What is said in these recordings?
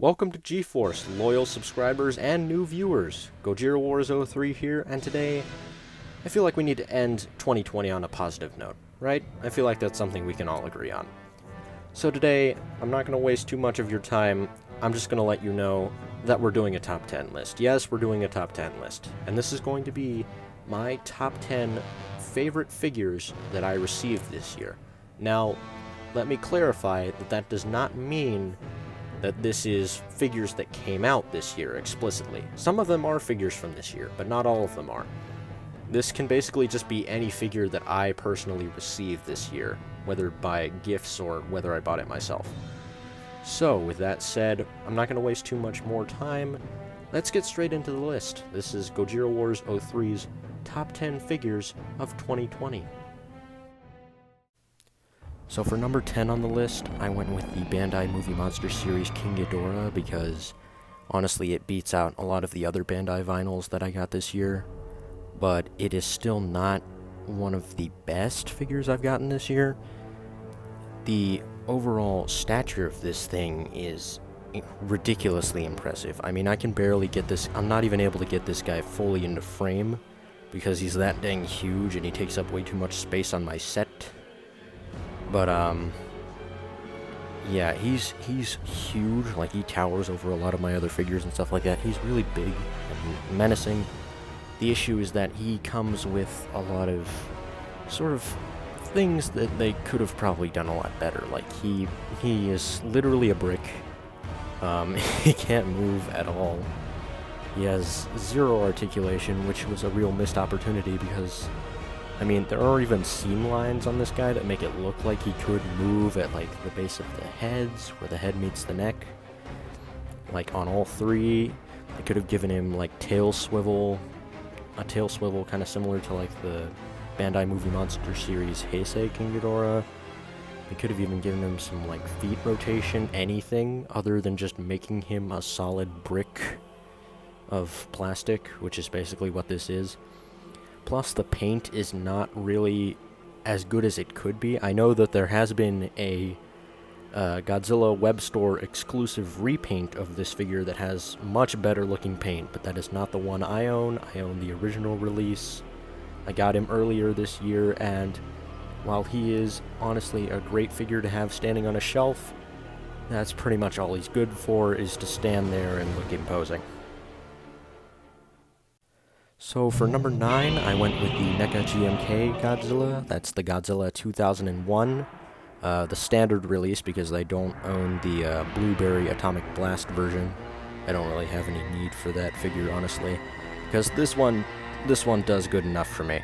Welcome to GeForce, loyal subscribers and new viewers. Gojirawars 03 here, and today I feel like we need to end 2020 on a positive note, right? I feel like that's something we can all agree on. So today, I'm not going to waste too much of your time. I'm just going to let you know that we're doing a top 10 list. Yes, we're doing a top 10 list, and this is going to be my top 10 favorite figures that I received this year. Now, let me clarify that that does not mean that this is figures that came out this year explicitly. Some of them are figures from this year, but not all of them are. This can basically just be any figure that I personally received this year, whether by gifts or whether I bought it myself. So, with that said, I'm not going to waste too much more time. Let's get straight into the list. This is Gojirawars 03's top 10 figures of 2020. So for number 10 on the list, I went with the Bandai Movie Monster Series King Ghidorah because, honestly, it beats out a lot of the other Bandai vinyls that I got this year, but it is still not one of the best figures I've gotten this year. The overall stature of this thing is ridiculously impressive. I mean, I can barely get this, I'm not even able to get this guy fully into frame because he's that dang huge and he takes up way too much space on my set. But, yeah, he's huge, like, he towers over a lot of my other figures and stuff like that. He's really big and menacing. The issue is that he comes with a lot of sort of things that they could have probably done a lot better. Like, he is literally a brick. He can't move at all. He has zero articulation, which was a real missed opportunity because, I mean, there are even seam lines on this guy that make it look like he could move at, like, the base of the heads, where the head meets the neck. Like, on all three, they could have given him, like, a tail swivel kind of similar to, like, the Bandai Movie Monster Series Heisei King Ghidorah. They could have even given him some, like, feet rotation, anything other than just making him a solid brick of plastic, which is basically what this is. Plus, the paint is not really as good as it could be. I know that there has been a Godzilla web store exclusive repaint of this figure that has much better looking paint, but that is not the one I own. I own the original release. I got him earlier this year, and while he is honestly a great figure to have standing on a shelf, that's pretty much all he's good for, is to stand there and look imposing. So for number 9, I went with the NECA GMK Godzilla. That's the Godzilla 2001, the standard release, because I don't own the Blueberry Atomic Blast version. I don't really have any need for that figure, honestly, because this one does good enough for me.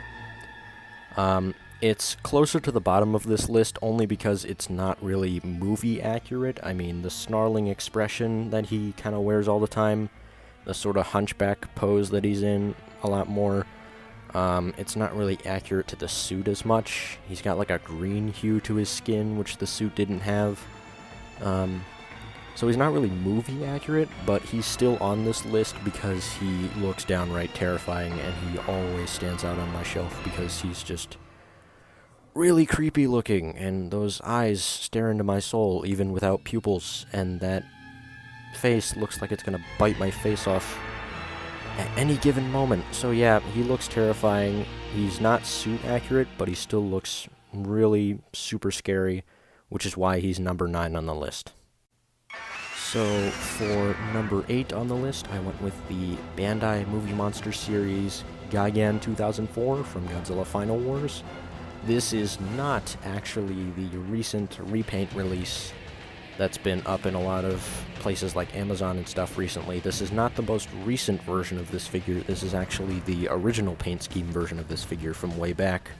It's closer to the bottom of this list only because it's not really movie accurate. I mean, the snarling expression that he kind of wears all the time, the sort of hunchback pose that he's in a lot more, it's not really accurate to the suit as much. He's got like a green hue to his skin, which the suit didn't have. So he's not really movie accurate, but he's still on this list because he looks downright terrifying, and he always stands out on my shelf because he's just really creepy looking, and those eyes stare into my soul even without pupils, and that face looks like it's gonna bite my face off at any given moment. So yeah, he looks terrifying. He's not suit accurate, but he still looks really super scary, which is why he's number 9 on the list. So for number 8 on the list, I went with the Bandai Movie Monster Series Gigan 2004 from Godzilla Final Wars. This is not actually the recent repaint release that's been up in a lot of places like Amazon and stuff recently. This is not the most recent version of this figure. This is actually the original paint scheme version of this figure from way back,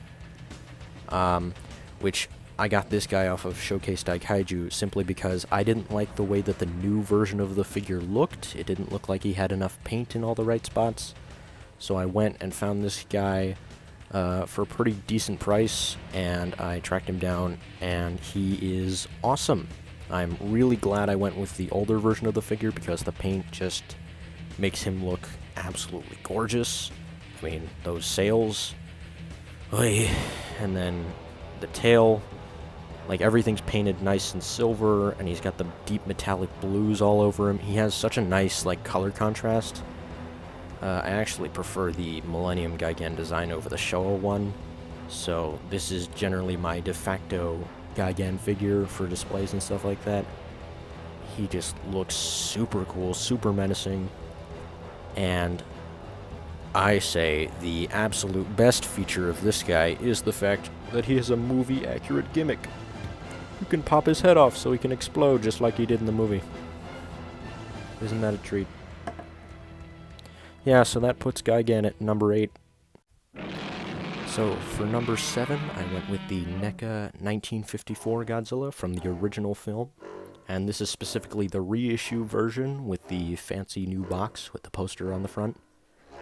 which I got this guy off of Showcase Daikaiju simply because I didn't like the way that the new version of the figure looked. It didn't look like he had enough paint in all the right spots. So I went and found this guy for a pretty decent price, and I tracked him down, and he is awesome. I'm really glad I went with the older version of the figure because the paint just makes him look absolutely gorgeous. I mean, those sails, oy, and then the tail, Like, everything's painted nice and silver, and he's got the deep metallic blues all over him. He has such a nice, like, color contrast. I actually prefer the Millennium Gigan design over the Showa one. So this is generally my de facto Gigan figure for displays and stuff like that. He just looks super cool, super menacing. And I say the absolute best feature of this guy is the fact that he has a movie-accurate gimmick. You can pop his head off so he can explode just like he did in the movie. Isn't that a treat? Yeah, so that puts Gigan at number 8. So for number 7, I went with the NECA 1954 Godzilla from the original film. And this is specifically the reissue version with the fancy new box with the poster on the front.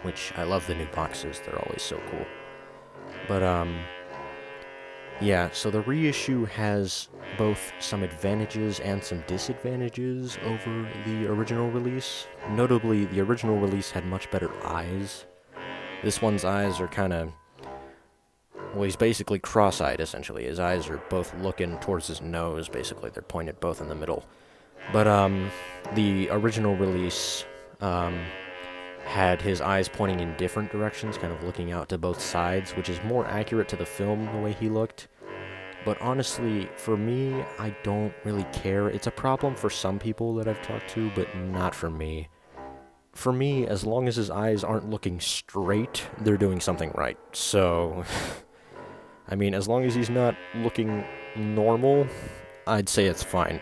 Which, I love the new boxes, they're always so cool. But, yeah, so the reissue has both some advantages and some disadvantages over the original release. Notably, the original release had much better eyes. This one's eyes are kind of... Well, he's basically cross-eyed, essentially. His eyes are both looking towards his nose, basically. They're pointed both in the middle. But, the original release, had his eyes pointing in different directions, kind of looking out to both sides, which is more accurate to the film, the way he looked. But honestly, for me, I don't really care. It's a problem for some people that I've talked to, but not for me. For me, as long as his eyes aren't looking straight, they're doing something right. So, I mean, as long as he's not looking normal, I'd say it's fine.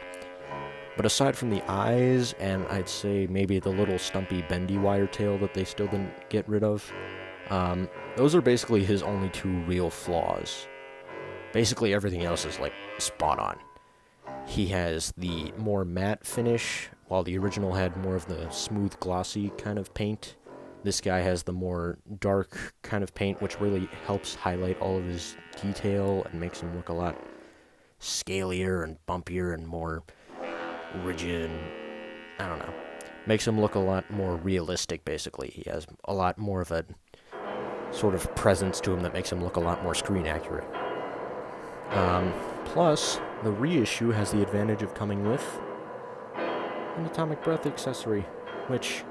But aside from the eyes, and I'd say maybe the little stumpy bendy wire tail that they still didn't get rid of, those are basically his only 2 real flaws. Basically everything else is, like, spot on. He has the more matte finish, while the original had more of the smooth, glossy kind of paint. This guy has the more dark kind of paint, which really helps highlight all of his detail and makes him look a lot scalier and bumpier and more rigid, I don't know. Makes him look a lot more realistic, basically. He has a lot more of a sort of presence to him that makes him look a lot more screen accurate. Plus, the reissue has the advantage of coming with an atomic breath accessory, which,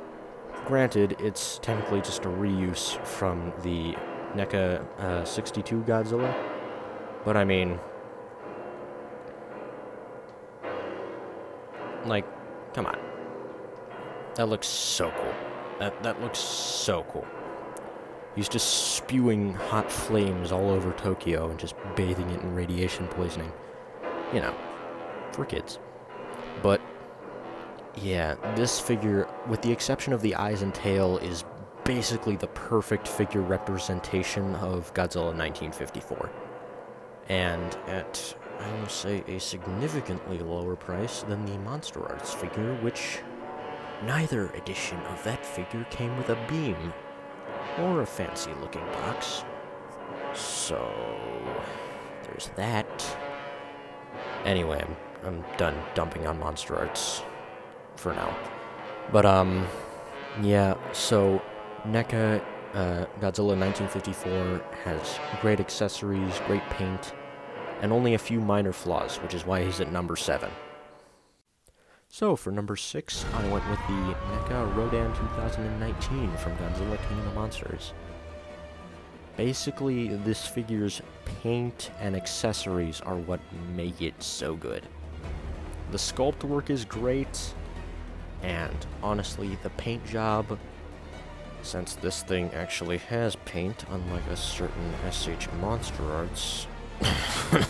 granted, it's technically just a reuse from the NECA 62 Godzilla, but I mean, like, come on. That looks so cool. That looks so cool. He's just spewing hot flames all over Tokyo and just bathing it in radiation poisoning. You know, for kids. But, yeah, this figure, with the exception of the eyes and tail, is basically the perfect figure representation of Godzilla 1954. And at, I will say, a significantly lower price than the Monster Arts figure, which neither edition of that figure came with a beam or a fancy-looking box. So, there's that. Anyway, I'm done dumping on Monster Arts for now. But, yeah, so NECA Godzilla 1954 has great accessories, great paint, and only a few minor flaws, which is why he's at number 7. So, for number 6, I went with the NECA Rodan 2019 from Godzilla King of the Monsters. Basically, this figure's paint and accessories are what make it so good. The sculpt work is great, and honestly, the paint job, since this thing actually has paint, unlike a certain SH Monster Arts,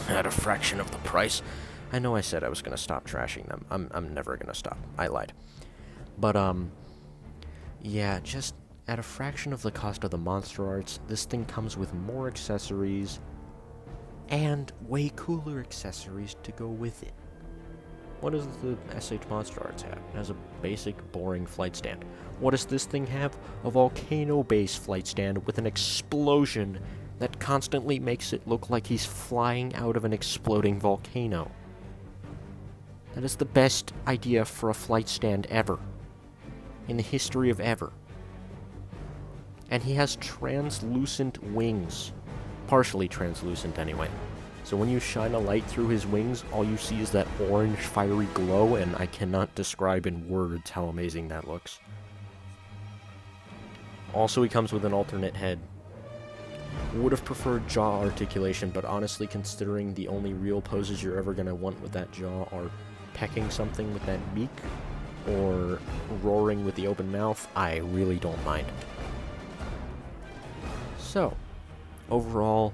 at a fraction of the price. I know I said I was going to stop trashing them. I'm never going to stop. I lied. But, yeah, just at a fraction of the cost of the Monster Arts, this thing comes with more accessories and way cooler accessories to go with it. What does the SH Monster Arts have? It has a basic, boring flight stand. What does this thing have? A volcano-based flight stand with an explosion that constantly makes it look like he's flying out of an exploding volcano. That is the best idea for a flight stand ever. In the history of ever. And he has translucent wings. Partially translucent, anyway. So when you shine a light through his wings, all you see is that orange fiery glow, and I cannot describe in words how amazing that looks. Also, he comes with an alternate head. Would have preferred jaw articulation, but honestly, considering the only real poses you're ever going to want with that jaw are pecking something with that beak or roaring with the open mouth, I really don't mind. So, overall,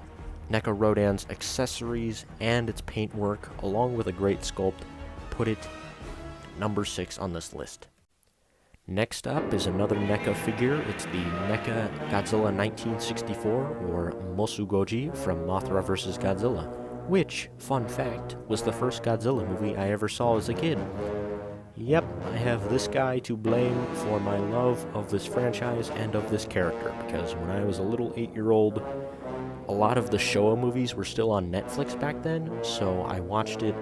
NECA Rodan's accessories and its paintwork, along with a great sculpt, put it number 6 on this list. Next up is another NECA figure. It's the NECA Godzilla 1964, or Mosugoji from Mothra vs. Godzilla, which, fun fact, was the first Godzilla movie I ever saw as a kid. Yep, I have this guy to blame for my love of this franchise and of this character, because when I was a little 8-year-old, a lot of the Showa movies were still on Netflix back then, so I watched it,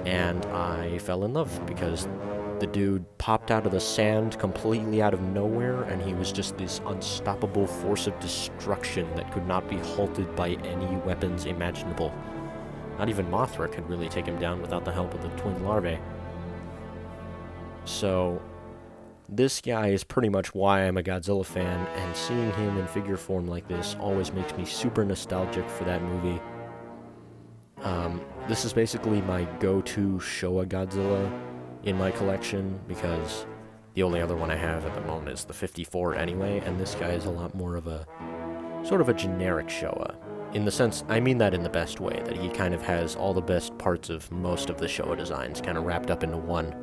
and I fell in love, because the dude popped out of the sand completely out of nowhere, and he was just this unstoppable force of destruction that could not be halted by any weapons imaginable. Not even Mothra could really take him down without the help of the twin larvae. So, this guy is pretty much why I'm a Godzilla fan, and seeing him in figure form like this always makes me super nostalgic for that movie. This is basically my go-to Showa Godzilla in my collection, because the only other one I have at the moment is the 54 anyway, and this guy is a lot more of a, sort of a generic Showa. In the sense, I mean that in the best way, that he kind of has all the best parts of most of the Showa designs kind of wrapped up into one.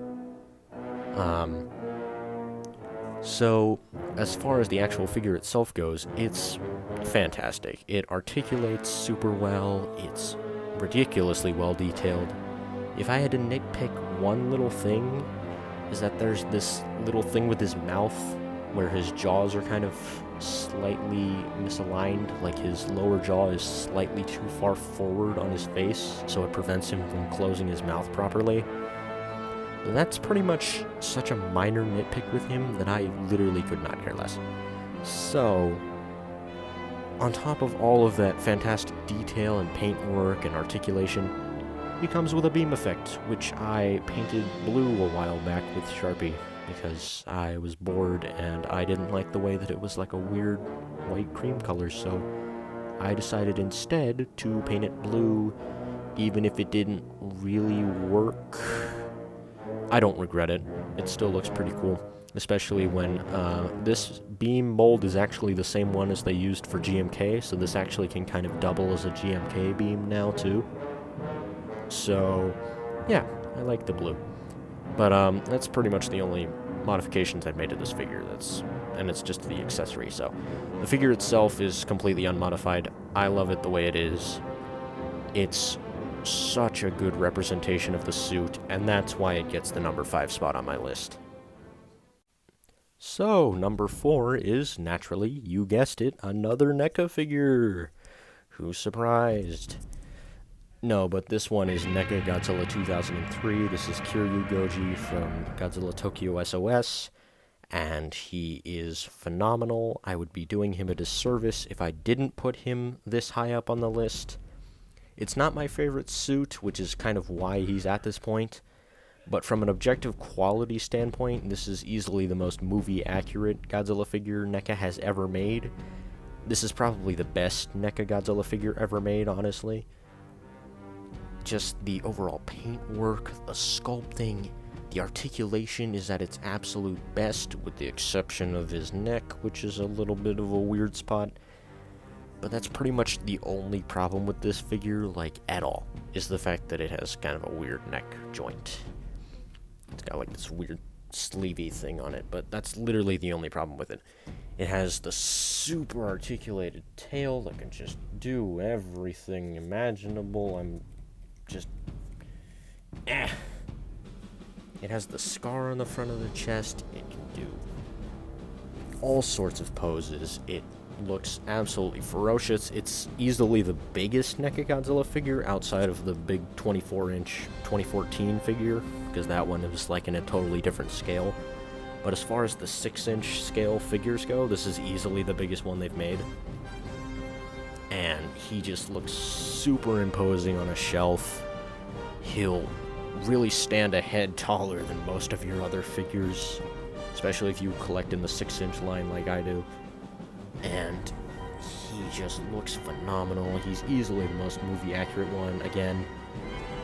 So, as far as the actual figure itself goes, it's fantastic. It articulates super well, it's ridiculously well detailed. If I had to nitpick one little thing, is that there's this little thing with his mouth where his jaws are kind of slightly misaligned, like his lower jaw is slightly too far forward on his face, so it prevents him from closing his mouth properly. That's pretty much such a minor nitpick with him that I literally could not care less. So, on top of all of that fantastic detail and paintwork and articulation, he comes with a beam effect, which I painted blue a while back with Sharpie, because I was bored and I didn't like the way that it was like a weird white cream color, so I decided instead to paint it blue, even if it didn't really work. I don't regret it. It still looks pretty cool, especially when this beam mold is actually the same one as they used for GMK, so this actually can kind of double as a GMK beam now too. So, yeah, I like the blue. But that's pretty much the only modifications I've made to this figure. And it's just the accessory, so the figure itself is completely unmodified. I love it the way it is. It's such a good representation of the suit, and that's why it gets the number 5 spot on my list. So, number 4 is, naturally, you guessed it, another NECA figure. Who's surprised? No, but this one is NECA Godzilla 2003. This is Kiryu Goji from Godzilla Tokyo SOS, and he is phenomenal. I would be doing him a disservice if I didn't put him this high up on the list. It's not my favorite suit, which is kind of why he's at this point, but from an objective quality standpoint, this is easily the most movie-accurate Godzilla figure NECA has ever made. This is probably the best NECA Godzilla figure ever made, honestly. Just the overall paintwork, the sculpting, the articulation is at its absolute best, with the exception of his neck, which is a little bit of a weird spot. But that's pretty much the only problem with this figure, like, at all, is the fact that it has kind of a weird neck joint. It's got, like, this weird sleevey thing on it, but that's literally the only problem with it. It has the super articulated tail that can just do everything imaginable. It has the scar on the front of the chest. It can do all sorts of poses. It looks absolutely ferocious. It's easily the biggest NECA Godzilla figure outside of the big 24-inch 2014 figure, because that one is like in a totally different scale. But as far as the 6-inch scale figures go, this is easily the biggest one they've made. and he just looks super imposing on a shelf. He'll really stand a head taller than most of your other figures, especially if you collect in the 6-inch line like I do. And he just looks phenomenal. He's easily the most movie accurate one, again.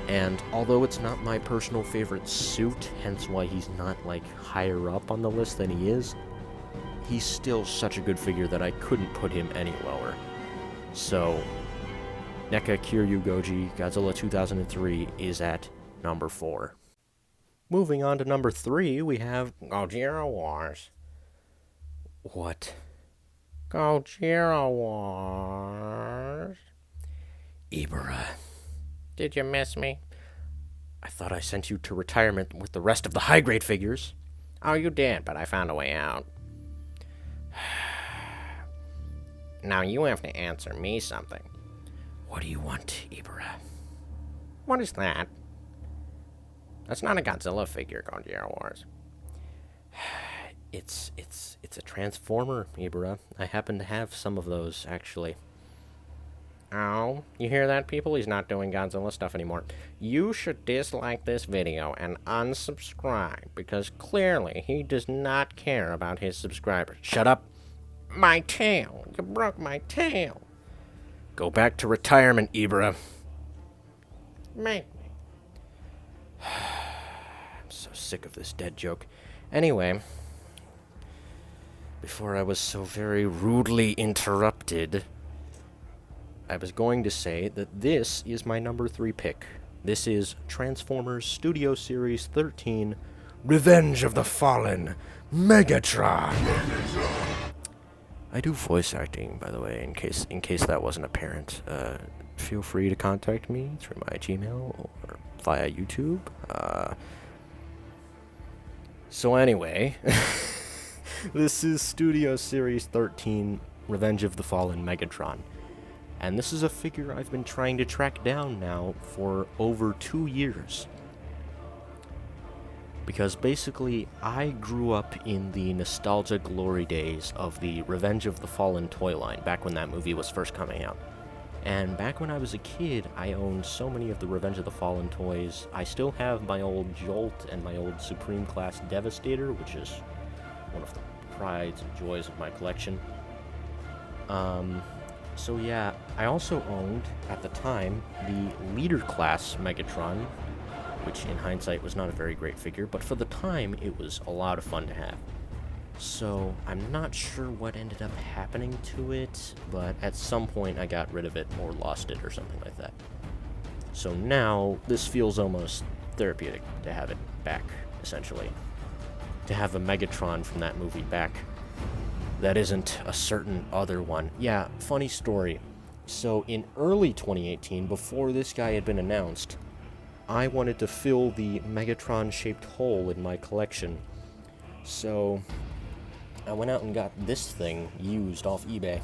And although it's not my personal favorite suit, hence why he's not, like, higher up on the list than he is, he's still such a good figure that I couldn't put him any lower. So, NECA Kiryu Goji Godzilla 2003 is at number 4. Moving on to number 3, we have Gojirawars. What? Gojirawars? Ibara. Did you miss me? I thought I sent you to retirement with the rest of the high-grade figures. Oh, you did, but I found a way out. Now you have to answer me something. What do you want, Ibara? What is that? That's not a Godzilla figure, Gojirawars. It's a Transformer, Ibara. I happen to have some of those, actually. Oh, you hear that, people? He's not doing Godzilla stuff anymore. You should dislike this video and unsubscribe, because clearly he does not care about his subscribers. Shut up. My tail. You broke my tail. Go back to retirement, Ibra. Make me. I'm so sick of this dead joke. Anyway, before I was so very rudely interrupted, I was going to say that this is my number 3 pick. This is Transformers Studio Series 13, Revenge of the Fallen, Megatron. I do voice acting, by the way, in case that wasn't apparent. Feel free to contact me through my Gmail or via YouTube. So anyway, this is Studio Series 13, Revenge of the Fallen Megatron. And this is a figure I've been trying to track down now for over 2 years. Because basically, I grew up in the nostalgia glory days of the Revenge of the Fallen toy line, back when that movie was first coming out. And back when I was a kid, I owned so many of the Revenge of the Fallen toys. I still have my old Jolt and my old Supreme Class Devastator, which is one of the prides and joys of my collection. So yeah, I also owned, at the time, the Leader Class Megatron, which in hindsight was not a very great figure, but for the time, it was a lot of fun to have. So, I'm not sure what ended up happening to it, but at some point I got rid of it or lost it or something like that. So now, this feels almost therapeutic to have it back, essentially. To have a Megatron from that movie back. That isn't a certain other one. Yeah, funny story. So in early 2018, before this guy had been announced, I wanted to fill the Megatron-shaped hole in my collection. So I went out and got this thing used off eBay.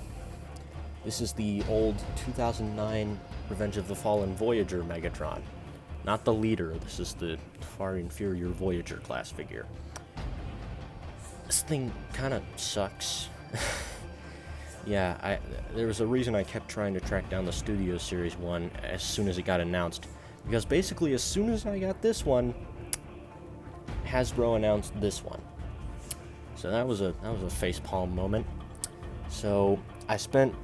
This is the old 2009 Revenge of the Fallen Voyager Megatron. Not the Leader, this is the far inferior Voyager class figure. This thing kind of sucks. Yeah, there was a reason I kept trying to track down the Studio Series one as soon as it got announced. Because basically, as soon as I got this one, Hasbro announced this one. So that was a facepalm moment. So I spent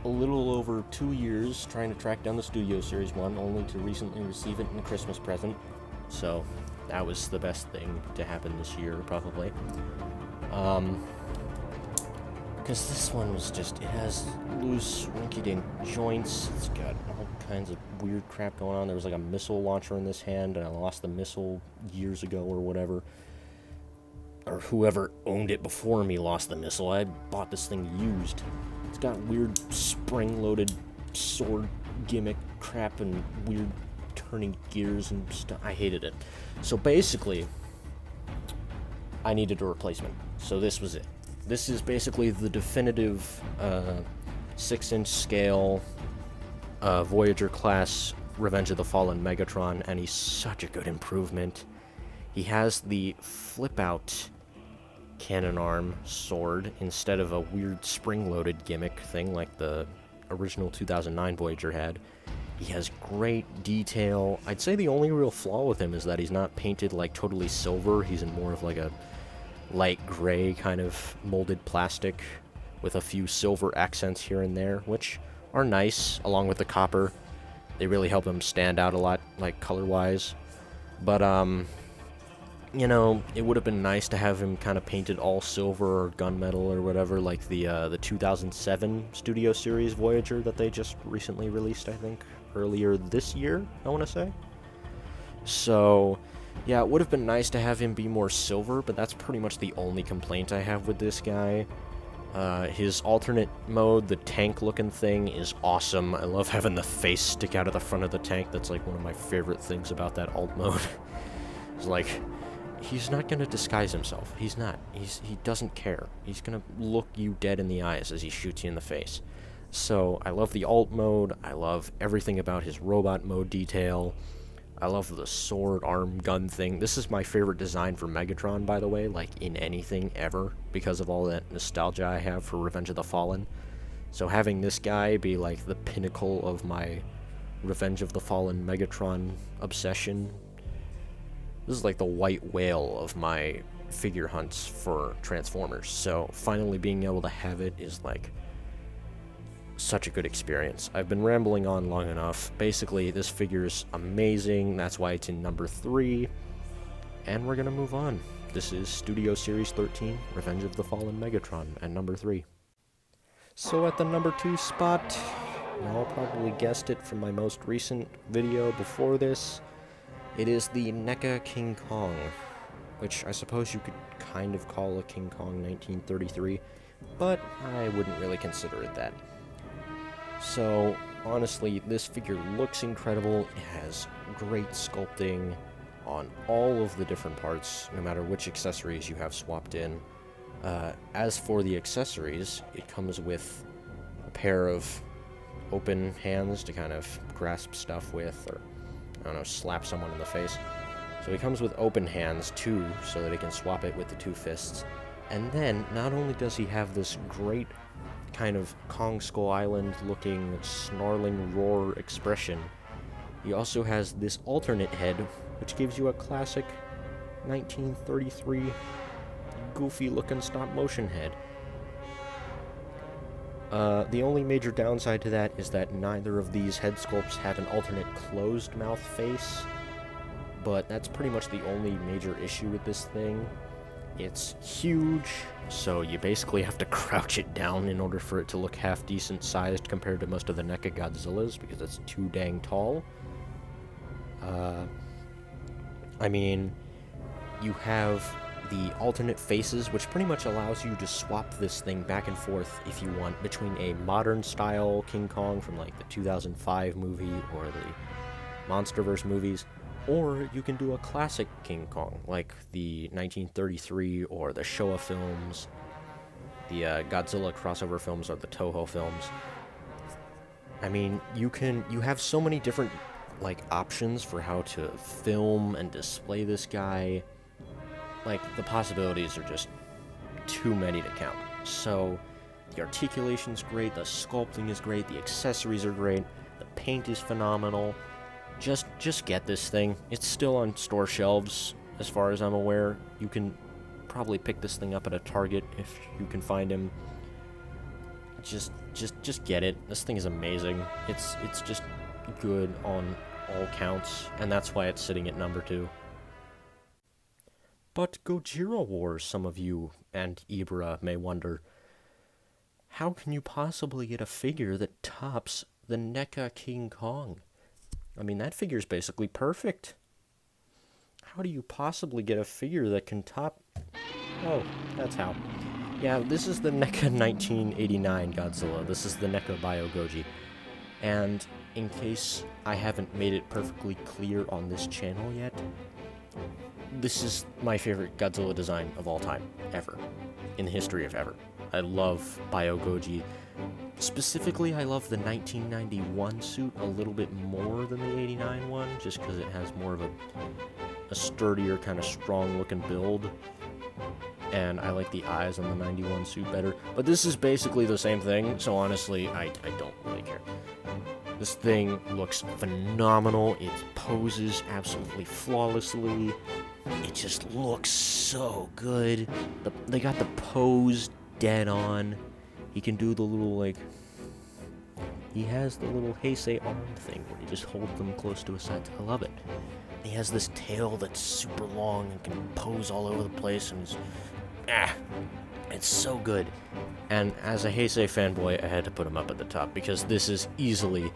a little over 2 years trying to track down the Studio Series one, only to recently receive it in a Christmas present. So that was the best thing to happen this year, probably. Because this one was just, it has loose, rinky-dink joints. It's got all kinds of weird crap going on. There was like a missile launcher in this hand, and I lost the missile years ago or whatever. Or whoever owned it before me lost the missile. I bought this thing used. It's got weird spring-loaded sword gimmick crap and weird turning gears and stuff. I hated it. So basically, I needed a replacement. So this was it. This is basically the definitive 6-inch scale Voyager class Revenge of the Fallen Megatron, and he's such a good improvement. He has the flip-out cannon arm sword instead of a weird spring-loaded gimmick thing like the original 2009 Voyager had. He has great detail. I'd say the only real flaw with him is that he's not painted like totally silver. He's in more of like a light gray kind of molded plastic with a few silver accents here and there, which are nice, along with the copper. They really help him stand out a lot, like, color-wise. But, you know, it would have been nice to have him kind of painted all silver or gunmetal or whatever, like the 2007 Studio Series Voyager that they just recently released, I think, earlier this year, I want to say. So, yeah, it would have been nice to have him be more silver, but that's pretty much the only complaint I have with this guy. His alternate mode, the tank-looking thing, is awesome. I love having the face stick out of the front of the tank. That's, like, one of my favorite things about that alt mode. It's like, he's not gonna disguise himself. He's not. He doesn't care. He's gonna look you dead in the eyes as he shoots you in the face. So, I love the alt mode. I love everything about his robot mode detail. I love the sword, arm, gun thing. This is my favorite design for Megatron, by the way, like, in anything ever, because of all that nostalgia I have for Revenge of the Fallen. So having this guy be, like, the pinnacle of my Revenge of the Fallen Megatron obsession, this is like the white whale of my figure hunts for Transformers. So finally being able to have it is, like, such a good experience. I've been rambling on long enough. Basically, this figure is amazing. That's why it's in number 3. And we're gonna move on. This is Studio Series 13, Revenge of the Fallen Megatron, at number 3. So at the number 2 spot, you all probably guessed it from my most recent video before this, it is the NECA King Kong, which I suppose you could kind of call a King Kong 1933, but I wouldn't really consider it that. So, honestly, this figure looks incredible. It has great sculpting on all of the different parts, no matter which accessories you have swapped in. As for the accessories, it comes with a pair of open hands to kind of grasp stuff with, or, I don't know, slap someone in the face. So he comes with open hands, too, so that he can swap it with the 2 fists. And then, not only does he have this great kind of Kong Skull Island looking snarling roar expression, he also has this alternate head, which gives you a classic 1933 goofy looking stop motion head. The only major downside to that is that neither of these head sculpts have an alternate closed mouth face, but that's pretty much the only major issue with this thing. It's huge, so you basically have to crouch it down in order for it to look half decent sized compared to most of the NECA Godzillas, because it's too dang tall. I mean, you have the alternate faces, which pretty much allows you to swap this thing back and forth if you want between a modern style King Kong from like the 2005 movie or the Monsterverse movies, or you can do a classic King Kong, like the 1933 or the Showa films, the Godzilla crossover films or the Toho films. I mean, you have so many different, like, options for how to film and display this guy. Like, the possibilities are just too many to count. So, the articulation's great, the sculpting is great, the accessories are great, the paint is phenomenal. Just get this thing. It's still on store shelves, as far as I'm aware. You can probably pick this thing up at a Target if you can find him. Just get it. This thing is amazing. It's just good on all counts, and that's why it's sitting at number 2. But Gojirawars, some of you and Ibra may wonder, how can you possibly get a figure that tops the NECA King Kong? I mean, that figure's basically perfect. How do you possibly get a figure that can top... Oh, that's how. Yeah, this is the NECA 1989 Godzilla. This is the NECA Bio Goji. And in case I haven't made it perfectly clear on this channel yet, this is my favorite Godzilla design of all time, ever. In the history of ever. I love Bio Goji. Specifically, I love the 1991 suit a little bit more than the 89 one, just because it has more of a sturdier, kind of strong-looking build. and I like the eyes on the 91 suit better. But this is basically the same thing, so honestly, I don't really care. This thing looks phenomenal. It poses absolutely flawlessly. It just looks so good. They got the pose dead on. He can do the little, like... He has the little Heisei arm thing where he just holds them close to his sides. I love it. He has this tail that's super long and can pose all over the place, and it's so good. And as a Heisei fanboy, I had to put him up at the top, because this is easily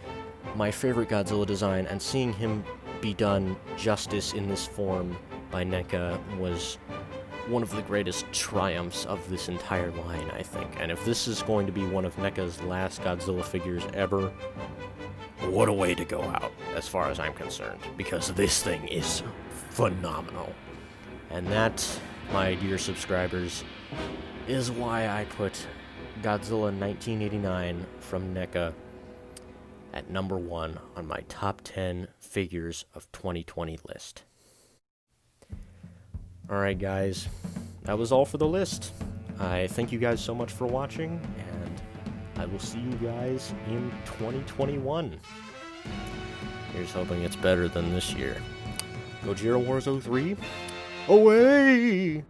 my favorite Godzilla design, and seeing him be done justice in this form by NECA was one of the greatest triumphs of this entire line, I think. And if this is going to be one of NECA's last Godzilla figures ever, what a way to go out, as far as I'm concerned, because this thing is phenomenal. And that, my dear subscribers, is why I put Godzilla 1989 from NECA at number 1 on my top 10 figures of 2020 list. Alright guys, that was all for the list. I thank you guys so much for watching, and I will see you guys in 2021. Here's hoping it's better than this year. Gojirawars 03, away!